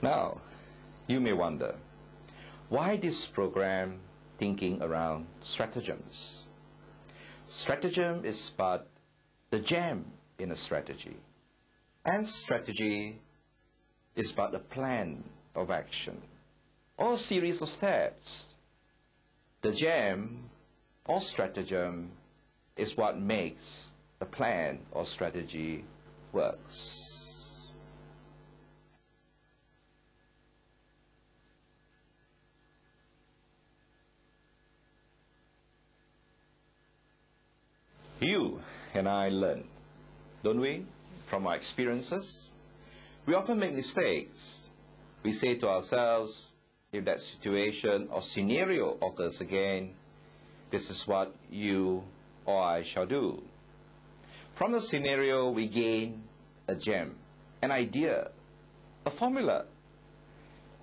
Now, you may wonder, why this program, Thinking Around Stratagems? Stratagem is but the gem in a strategy, and strategy is but a plan of action, or a series of steps. The gem or stratagem is what makes the plan or strategy works. You and I learn, don't we, from our experiences? We often make mistakes. We say to ourselves, if that situation or scenario occurs again, this is what you or I shall do. From the scenario, we gain a gem, an idea, a formula.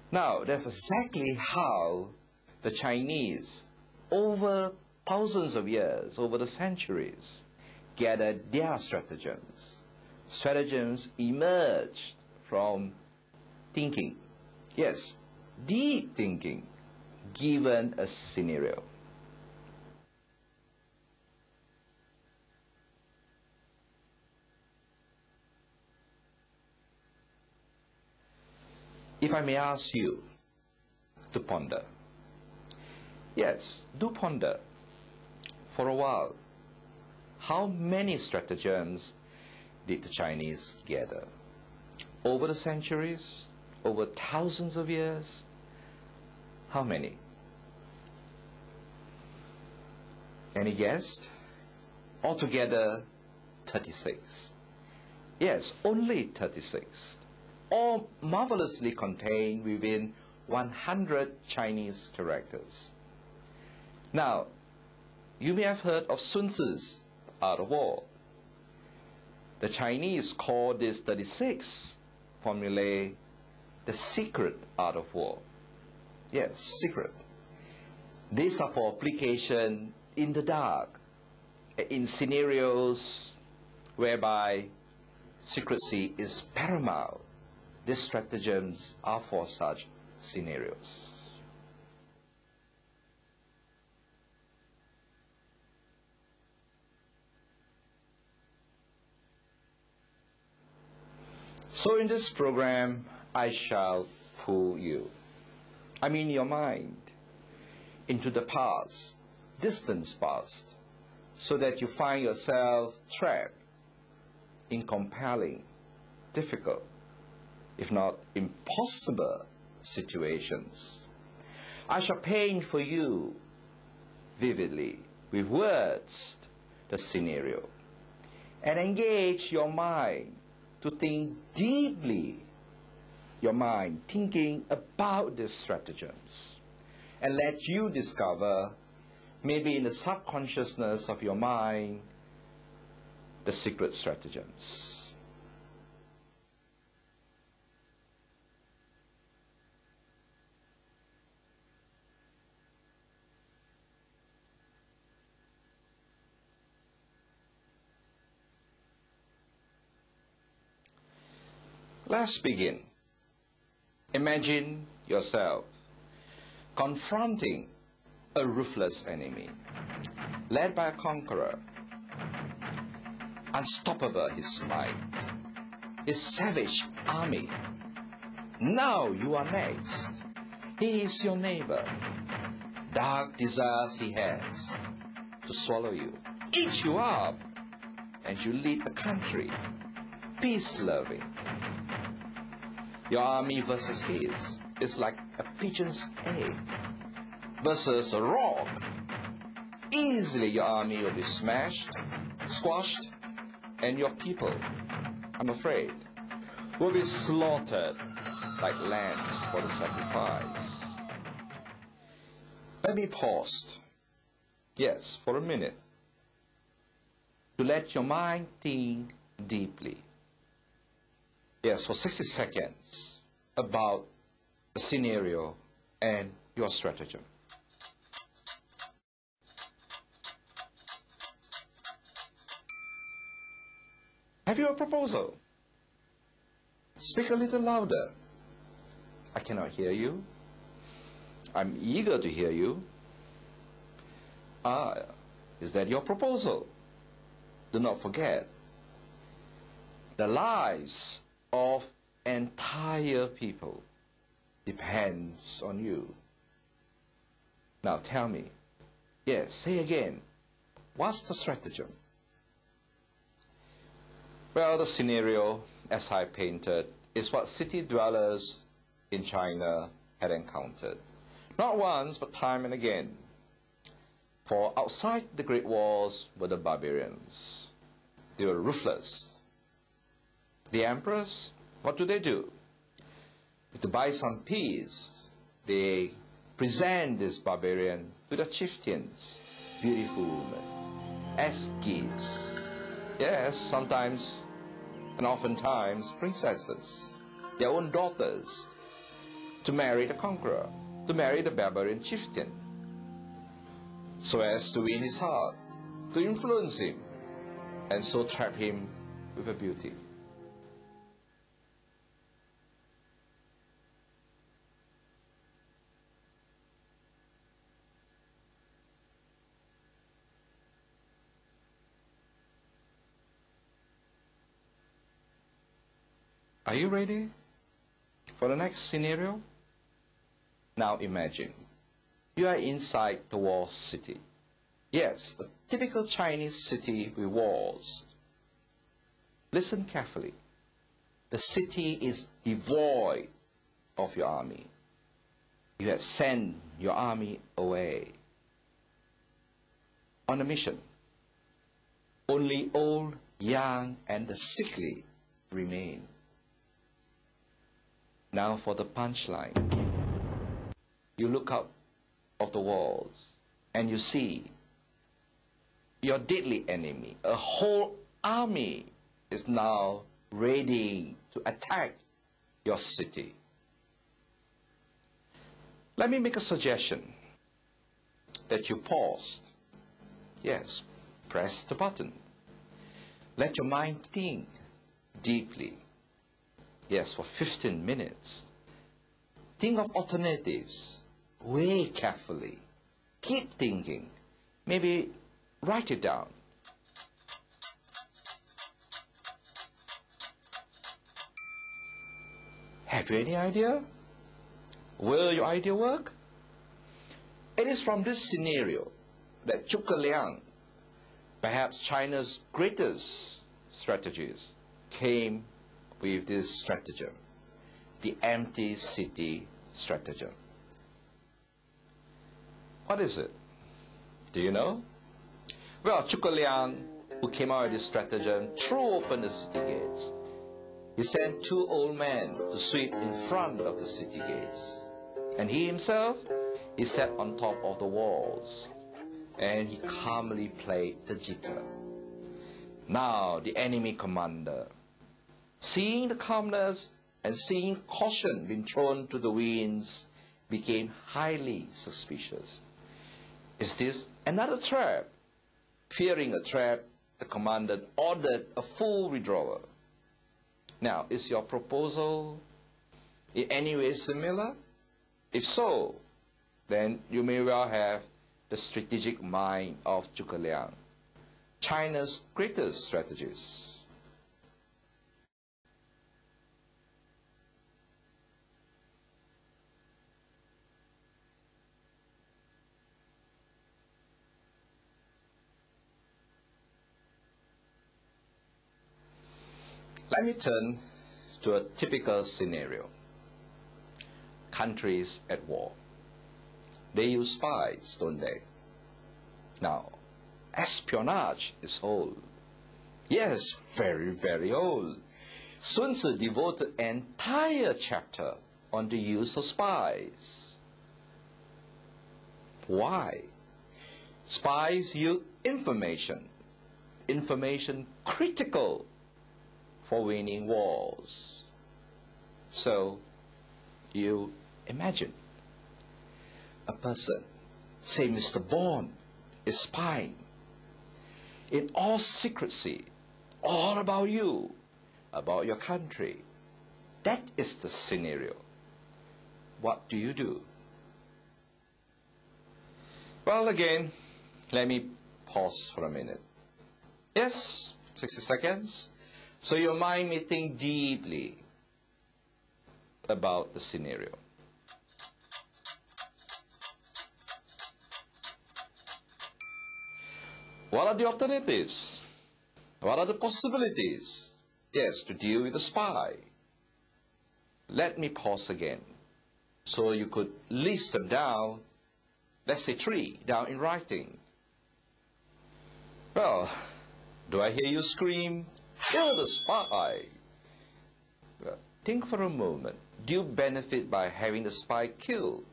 Now, that's exactly how the Chinese, over thousands of years, over the centuries, gathered their stratagems. Stratagems emerged from thinking. Yes, deep thinking, given a scenario. If I may ask you to ponder. Yes, do ponder for a while. How many stratagems did the Chinese gather? Over the centuries? Over thousands of years? How many? Any guessed? Altogether, 36. Yes, only 36. All marvelously contained within 100 Chinese characters. Now, you may have heard of Sun Tzu's Art of War. The Chinese call this 36 formulae the secret art of war. Yes, secret. These are for application in the dark, in scenarios whereby secrecy is paramount. These stratagems are for such scenarios. So in this program, I shall pull you, I mean your mind, into the past, distant past, so that you find yourself trapped in compelling, difficult, if not impossible situations. I shall paint for you vividly, with words, the scenario, and engage your mind to think deeply, your mind thinking about these stratagems, and let you discover, maybe in the subconsciousness of your mind, the secret stratagems. Let's begin. Imagine yourself confronting a ruthless enemy, led by a conqueror, unstoppable his might, his savage army. Now you are next. He is your neighbor. Dark desires he has to swallow you, eat you up, and you lead a country, peace-loving. Your army versus his is like a pigeon's egg versus a rock. Easily your army will be smashed, squashed, and your people, I'm afraid, will be slaughtered like lambs for the sacrifice. Let me pause, yes, for a minute, to let your mind think deeply. Yes, for 60 seconds about the scenario and your stratagem. Have you a proposal? Speak a little louder. I cannot hear you. I'm eager to hear you. Is that your proposal? Do not forget, the lives of entire people depends on you. Now tell me, yes, say again, what's the stratagem? Well, the scenario, as I painted, is what city dwellers in China had encountered. Not once, but time and again. For outside the Great Walls were the barbarians. They were ruthless. The emperors, what do? To buy some peace, they present this barbarian to the chieftains, beautiful women, as gifts. Yes, sometimes and oftentimes princesses, their own daughters, to marry the conqueror, to marry the barbarian chieftain, so as to win his heart, to influence him, and so trap him with her beauty. Are you ready for the next scenario? Now imagine, you are inside the walled city. Yes, a typical Chinese city with walls. Listen carefully. The city is devoid of your army. You have sent your army away on a mission. Only old, young, and the sickly remain. Now for the punchline. You look out of the walls and you see your deadly enemy. A whole army is now ready to attack your city. Let me make a suggestion that you pause. Yes, press the button. Let your mind think deeply. Yes, for 15 minutes. Think of alternatives. Weigh carefully. Keep thinking. Maybe write it down. Have you any idea? Will your idea work? It is from this scenario that Zhuge Liang, perhaps China's greatest strategist, came with this stratagem, the empty city stratagem. What is it? Do you know? Well, Zhuge Liang, who came out with this stratagem, threw open the city gates. He sent two old men to sweep in front of the city gates. And he himself, he sat on top of the walls, and he calmly played the zither. Now the enemy commander, seeing the calmness and seeing caution being thrown to the winds, became highly suspicious. Is this another trap? Fearing a trap, the commander ordered a full withdrawal. Now, is your proposal in any way similar? If so, then you may well have the strategic mind of Zhuge Liang, China's greatest strategist. Let me turn to a typical scenario. Countries at war. They use spies, don't they? Now, espionage is old. Yes, very, very old. Sun Tzu devoted an entire chapter on the use of spies. Why? Spies use information critical for winning wars. So, you imagine a person, say Mr. Bond, is spying in all secrecy, all about you, about your country. That is the scenario. what do you do? Well, again, let me pause for a minute. Yes, 60 seconds. So your mind may think deeply about the scenario. What are the alternatives? What are the possibilities? Yes, to deal with a spy. Let me pause again, so you could list them down, let's say 3, down in writing. Well, do I hear you scream, "Kill the spy"? Well, think for a moment. Do you benefit by having the spy killed?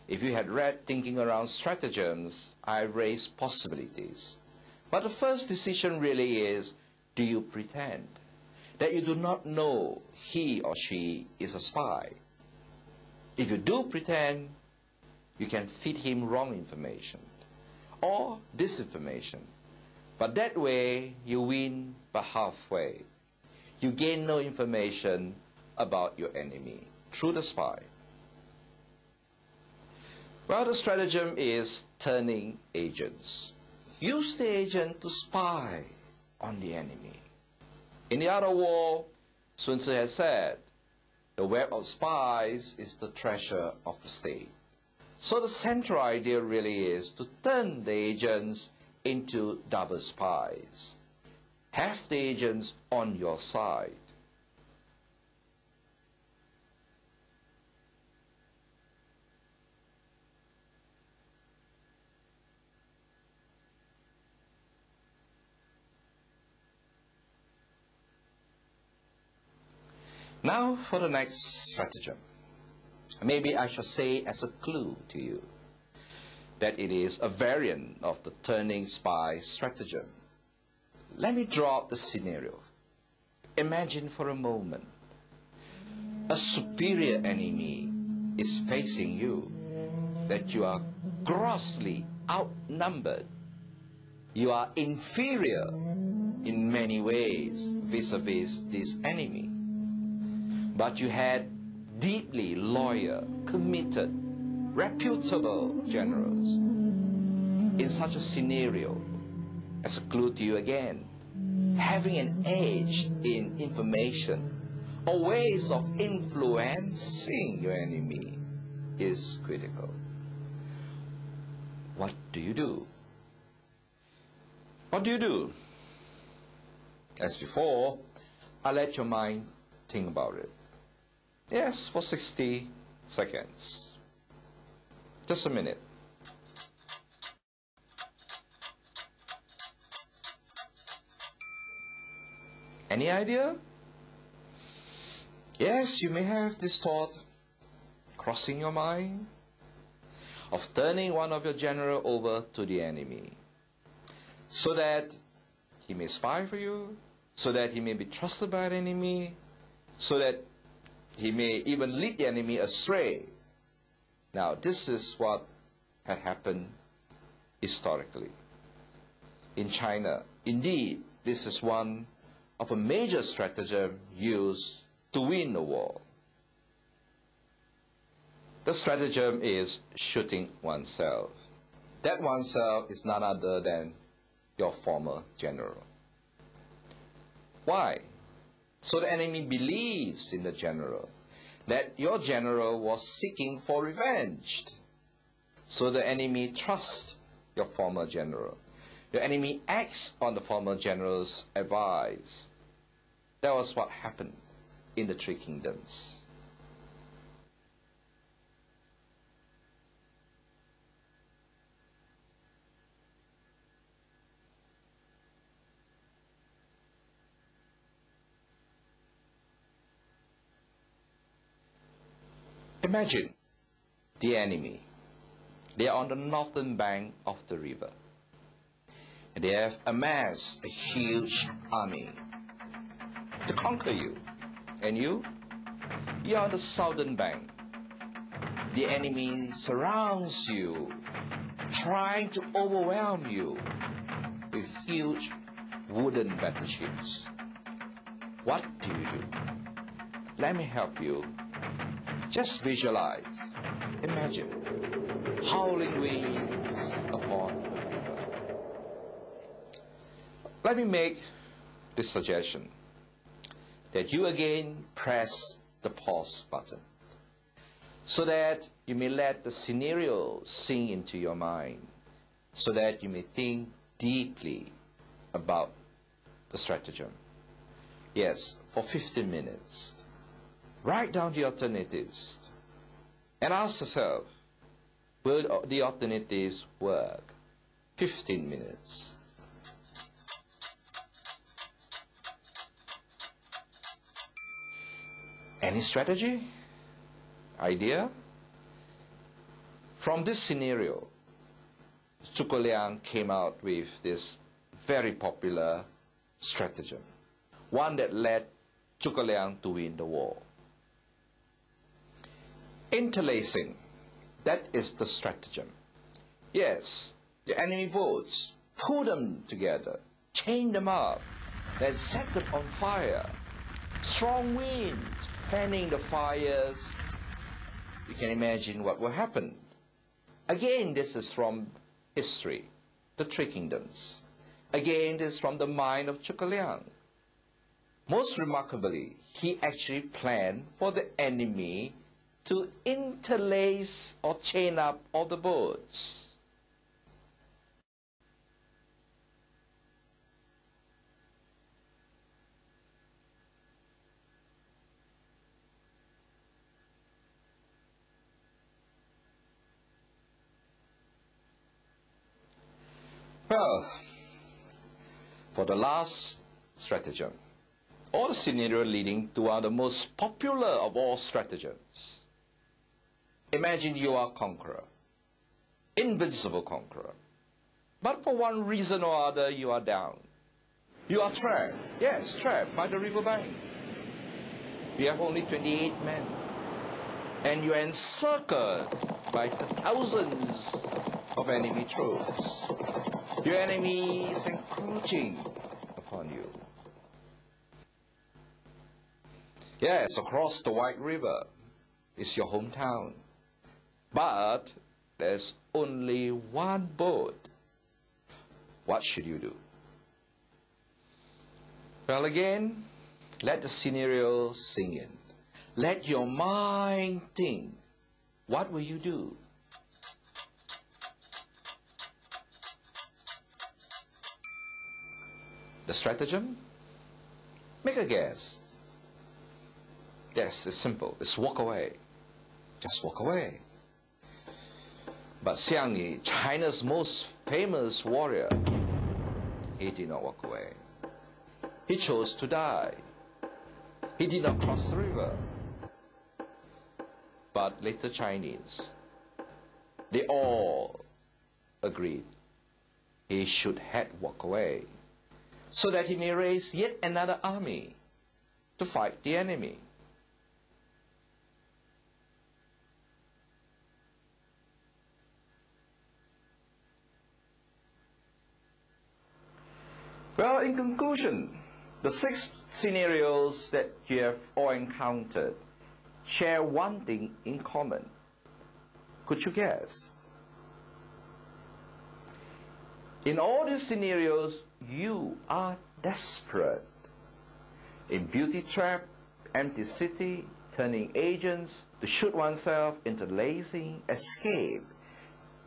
If you had read Thinking Around Stratagems, I raised possibilities. But the first decision really is, do you pretend that you do not know he or she is a spy? If you do pretend, you can feed him wrong information or disinformation. But that way, you win but halfway. You gain no information about your enemy through the spy. Well, the stratagem is turning agents. Use the agent to spy on the enemy. In the art of war, Sun Tzu has said, the web of spies is the treasure of the state. So the central idea really is to turn the agents into double spies. Have the agents on your side. Now for the next stratagem. Maybe I shall say as a clue to you that it is a variant of the turning spy stratagem. Let me draw up the scenario. Imagine for a moment a superior enemy is facing you, that you are grossly outnumbered. You are inferior in many ways vis-a-vis this enemy. But you had deeply loyal, committed, reputable generals. In such a scenario, as a clue to you again, having an edge in information or ways of influencing your enemy is critical. What do you do? What do you do? As before, I'll let your mind think about it. Yes, for 60 seconds. Just a minute. Any idea? Yes, you may have this thought crossing your mind of turning one of your generals over to the enemy so that he may spy for you, so that he may be trusted by the enemy, so that he may even lead the enemy astray. Now, this is what had happened historically in China. Indeed, this is one of a major stratagem used to win the war. The stratagem is shooting oneself. That oneself is none other than your former general. Why? So the enemy believes in the general, that your general was seeking for revenge. So the enemy trusts your former general. The enemy acts on the former general's advice. That was what happened in the Three Kingdoms. Imagine the enemy. They are on the northern bank of the river. And they have amassed a huge army to conquer you. And you are on the southern bank. The enemy surrounds you, trying to overwhelm you with huge wooden battleships. What do? Let me help you Just visualize, imagine, howling winds upon the river. Let me make this suggestion, that you again press the pause button, so that you may let the scenario sink into your mind, so that you may think deeply about the stratagem. Yes, for 15 minutes. Write down the alternatives and ask yourself, will the alternatives work? 15 minutes. Any strategy? Idea? From this scenario, Zhuge Liang came out with this very popular stratagem, one that led Zhuge Liang to win the war. Interlacing, that is the stratagem. Yes, the enemy boats, pull them together, chain them up, then set them on fire. Strong winds fanning the fires. You can imagine what will happen. Again, this is from history, the Three Kingdoms. Again, this is from the mind of Zhuge Liang. Most remarkably, he actually planned for the enemy to interlace or chain up all the boats. Well, for the last stratagem, or the scenario leading to one of the most popular of all stratagems. Imagine you are a conqueror, invincible conqueror, but for one reason or other you are down. You are trapped, yes, trapped by the riverbank. You have only 28 men, and you are encircled by the thousands of enemy troops. Your enemy is encroaching upon you. Yes, across the White River is your hometown. But there's only one boat. What should you do? Well, again, let the scenario sink in. Let your mind think. What will you do? The stratagem? Make a guess. Yes, it's simple. It's walk away. Just walk away. But Xiang Yi, China's most famous warrior, he did not walk away. He chose to die. He did not cross the river. But later Chinese, they all agreed he should had walk away, so that he may raise yet another army to fight the enemy. Well, in conclusion, the 6 scenarios that you have all encountered share one thing in common. Could you guess? In all these scenarios, you are desperate. In beauty trap, empty city, turning agents, to shoot oneself, interlacing, escape.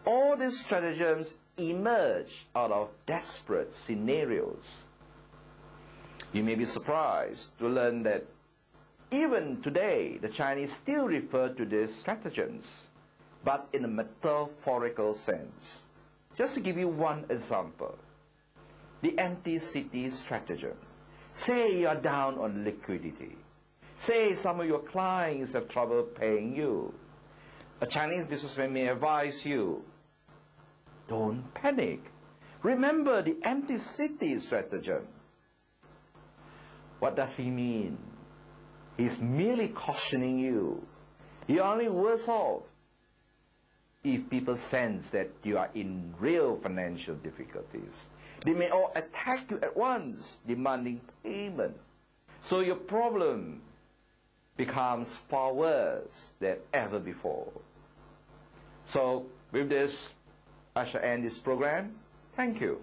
All these stratagems emerge out of desperate scenarios. You may be surprised to learn that even today, the Chinese still refer to these stratagems, but in a metaphorical sense. Just to give you one example, the empty city stratagem. Say you are down on liquidity. Say some of your clients have trouble paying you. A Chinese businessman may advise you, don't panic. Remember the empty city stratagem. What does he mean? He's merely cautioning you. You're only worse off if people sense that you are in real financial difficulties. They may all attack you at once, demanding payment. So your problem becomes far worse than ever before. So with this, I shall end this program. Thank you.